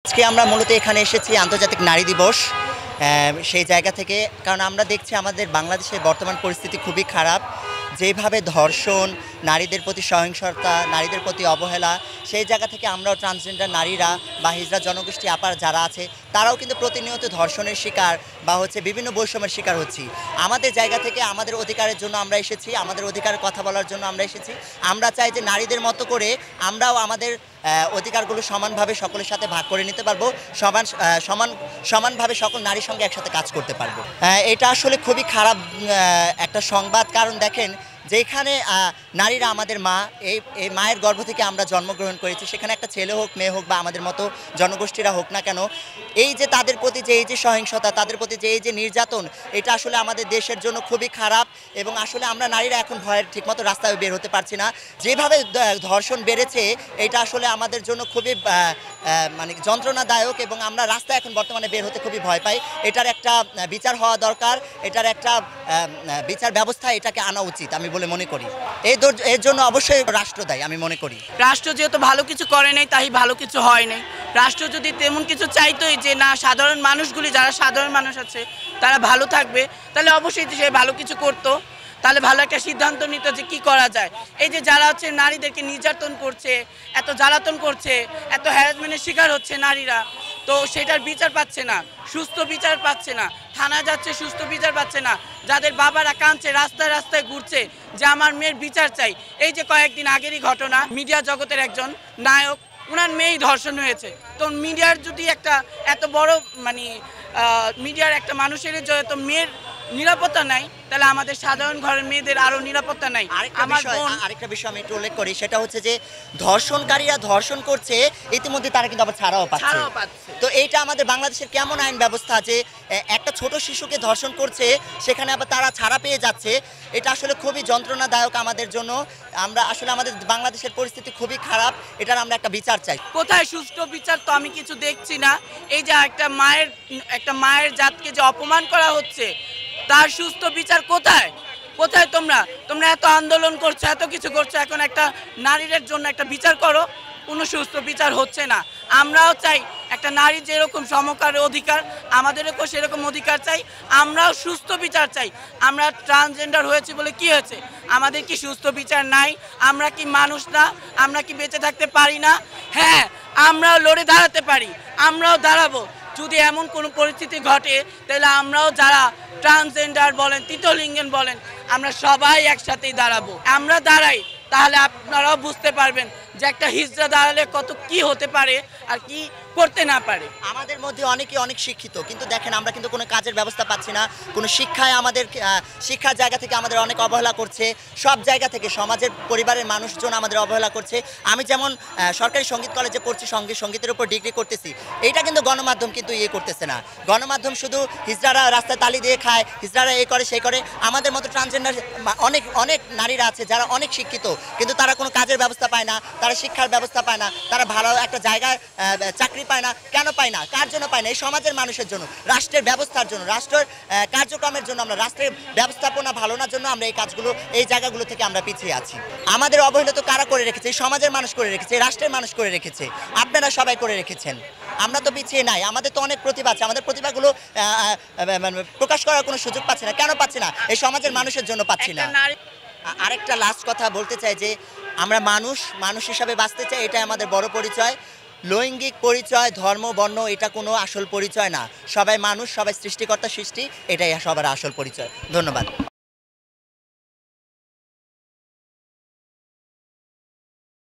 আজকে আমরা মূলত এখানে এসেছি আন্তর্জাতিক নারী দিবস সেই জায়গা থেকে, কারণ আমরা দেখছি আমাদের বাংলাদেশের বর্তমান পরিস্থিতি খুবই খারাপ। যেভাবে ধর্ষণ, নারীদের প্রতি সহিংসতা, নারীদের প্রতি অবহেলা, সেই জায়গা থেকে আমরাও ট্রান্সজেন্ডার নারীরা বা হিজড়া জনগোষ্ঠী আপার যারা আছে তারাও কিন্তু প্রতিনিয়ত ধর্ষণের শিকার বা বিভিন্ন বৈষম্যের শিকার হচ্ছি। আমাদের জায়গা থেকে আমাদের অধিকারের জন্য আমরা এসেছি, আমাদের অধিকারের কথা বলার জন্য আমরা এসেছি। আমরা চাই যে নারীদের মতো করে আমরাও আমাদের অধিকারগুলো সমানভাবে সকলের সাথে ভাগ করে নিতে পারবো, সমানভাবে সকল নারীর সঙ্গে একসাথে কাজ করতে পারবো। এটা আসলে খুবই খারাপ একটা সংবাদ, কারণ দেখেন যেখানে নারীরা আমাদের মা, এই মায়ের গর্ভ থেকে আমরা জন্মগ্রহণ করেছি, সেখানে একটা ছেলে হোক মেয়ে হোক বা আমাদের মতো জনগোষ্ঠীরা হোক না কেন, এই যে তাদের প্রতি যে এই যে সহিংসতা, তাদের প্রতি যে এই যে নির্যাতন, এটা আসলে আমাদের দেশের জন্য খুবই খারাপ। এবং আসলে আমরা নারীরা এখন ভয়ের ঠিকমতো রাস্তায় বের হতে পারছি না। যেভাবে ধর্ষণ বেড়েছে এটা আসলে আমাদের জন্য খুবই যন্ত্রণাদায়ক, এবং আমরা রাস্তায় এখন বর্তমানে বের হতে খুবই ভয় পাই। এটার একটা বিচার হওয়া দরকার, এটার একটা বিচার ব্যবস্থা এটাকে আনা উচিত আমি বলে মনে করি। এর জন্য অবশ্যই রাষ্ট্র দায়ী আমি মনে করি। রাষ্ট্র যেহেতু ভালো কিছু করে নাই, তাই ভালো কিছু হয় নাই। রাষ্ট্র যদি তেমন কিছু চাইতোই যে না, সাধারণ মানুষগুলি যারা সাধারণ মানুষ আছে তারা ভালো থাকবে, তাহলে অবশ্যই সে ভালো কিছু করতো, তাহলে ভালো একটা সিদ্ধান্ত নিত যে কি করা যায়। এই যে যারা হচ্ছে নারীদেরকে নির্যাতন করছে, এত জ্বালাতন করছে, এত হ্যারাসমেন্টের শিকার হচ্ছে নারীরা, তো সেটার বিচার পাচ্ছে না, সুস্থ বিচার পাচ্ছে না, থানা যাচ্ছে সুস্থ বিচার পাচ্ছে না, যাদের বাবারা কাঁদছে, রাস্তায় রাস্তায় ঘুরছে যে আমার মেয়ের বিচার চাই। এই যে কয়েকদিন আগেরই ঘটনা, মিডিয়া জগতের একজন নায়ক, ওনার মেয়েই ধর্ষণ হয়েছে। তো মিডিয়ার যদি একটা এত বড় মিডিয়ার একটা মানুষের তো মেয়ের নিরাপত্তা নাই, তাহলে আমাদের সাধারণ ঘরের মেয়েদের আরো নিরাপত্তা নাই। আরেকটা বিষয় আমি একটু উল্লেখ করি, সেটা হচ্ছে যে ধর্ষণকারীরা ধর্ষণ করছে, ইতিমধ্যে তারা কিন্তু আবার ছাড়াও পাচ্ছে। তো এইটা আমাদের বাংলাদেশের কেমন আইন ব্যবস্থা যে একটা ছোট শিশুকে ধর্ষণ করছে, সেখানে আবার তারা ছাড়া পেয়ে যাচ্ছে, এটা আসলে খুবই যন্ত্রণাদায়ক আমাদের জন্য। আমরা আসলে আমাদের বাংলাদেশের পরিস্থিতি খুবই খারাপ, এটার আমরা একটা বিচার চাই। কোথায় সুষ্ঠু বিচার তো আমি কিছু দেখছি না। এই যে একটা মায়ের জাতকে যে অপমান করা হচ্ছে, তার সুস্থ বিচার কোথায়? কোথায় তোমরা এত আন্দোলন করছো, এত কিছু করছো, এখন একটা নারীদের জন্য একটা বিচার করো, কোনো সুস্থ বিচার হচ্ছে না। আমরাও চাই একটা নারীর যেরকম সমকার অধিকার, আমাদেরও সেরকম অধিকার চাই, আমরাও সুস্থ বিচার চাই। আমরা ট্রান্সজেন্ডার হয়েছি বলে কি হয়েছে? আমাদের কি সুস্থ বিচার নাই? আমরা কি মানুষ না? আমরা কি বেঁচে থাকতে পারি না? হ্যাঁ, আমরাও লড়ে দাঁড়াতে পারি, আমরাও দাঁড়াবো। যদি এমন কোনো পরিস্থিতি ঘটে, তাহলে আমরাও যারা ট্রান্সজেন্ডার বলেন, তৃতীয় লিঙ্গের বলেন, আমরা সবাই একসাথেই দাঁড়াবো। আমরা দাঁড়াই, তাহলে আপনারাও বুঝতে পারবেন যে একটা হিজড়া দাঁড়ালে কত কি হতে পারে আর কি করতে না পারে। আমাদের মধ্যে অনেক শিক্ষিত, কিন্তু দেখেন আমরা কিন্তু কোনো কাজের ব্যবস্থা পাচ্ছি না। কোনো শিক্ষায় আমাদের শিক্ষার জায়গা থেকে আমাদের অনেক অবহেলা করছে, সব জায়গা থেকে সমাজের পরিবারের মানুষজন আমাদের অবহেলা করছে। আমি যেমন সরকারি সঙ্গীত কলেজে পড়ছি, সঙ্গীতের উপর ডিগ্রি করতেছি, এইটা কিন্তু গণমাধ্যম কিন্তু করতেছে না। গণমাধ্যম শুধু হিজড়ারা রাস্তায় তালি দিয়ে খায়, হিজড়ারা এই করে সেই করে। আমাদের মতো ট্রান্সজেন্ডার অনেক নারীরা আছে যারা অনেক শিক্ষিত, কিন্তু তারা কোনো কাজের ব্যবস্থা পায় না, তারা শিক্ষার ব্যবস্থা পায় না, তারা ভালো একটা জায়গায় চাকরি পায় না। কেন পায় না? কার জন্য পায় না? এই সমাজের মানুষের জন্য, রাষ্ট্রের ব্যবস্থার জন্য, রাষ্ট্রের কার্যক্রমের জন্য। আমরা রাষ্ট্রের ব্যবস্থাপনা ভালো না জন্য আমরা এই জায়গাগুলো থেকে আমরা পিছিয়ে আছি। আমাদের অবহেলা তো কারা করে রেখেছে? এই সমাজের মানুষ করে রেখেছে, রাষ্ট্রের মানুষ করে রেখেছে, আপনারা সবাই করে রেখেছেন। আমরা তো পিছিয়ে নাই, আমাদের তো অনেক প্রতিভা আছে, আমাদের প্রতিভাগুলো প্রকাশ করার কোনো সুযোগ পাচ্ছে না। কেন পাচ্ছি না? এই সমাজের মানুষের জন্য পাচ্ছি না। আরেকটা লাস্ট কথা বলতে চাই যে আমরা মানুষ হিসাবে বাঁচতে চাই, এটাই আমাদের বড় পরিচয়। লৈঙ্গিক পরিচয়, ধর্ম, বর্ণ এটা কোনো আসল পরিচয় না। সবাই মানুষ, সবাই সৃষ্টিকর্তা সৃষ্টি, এটাই সবার আসল পরিচয়। ধন্যবাদ।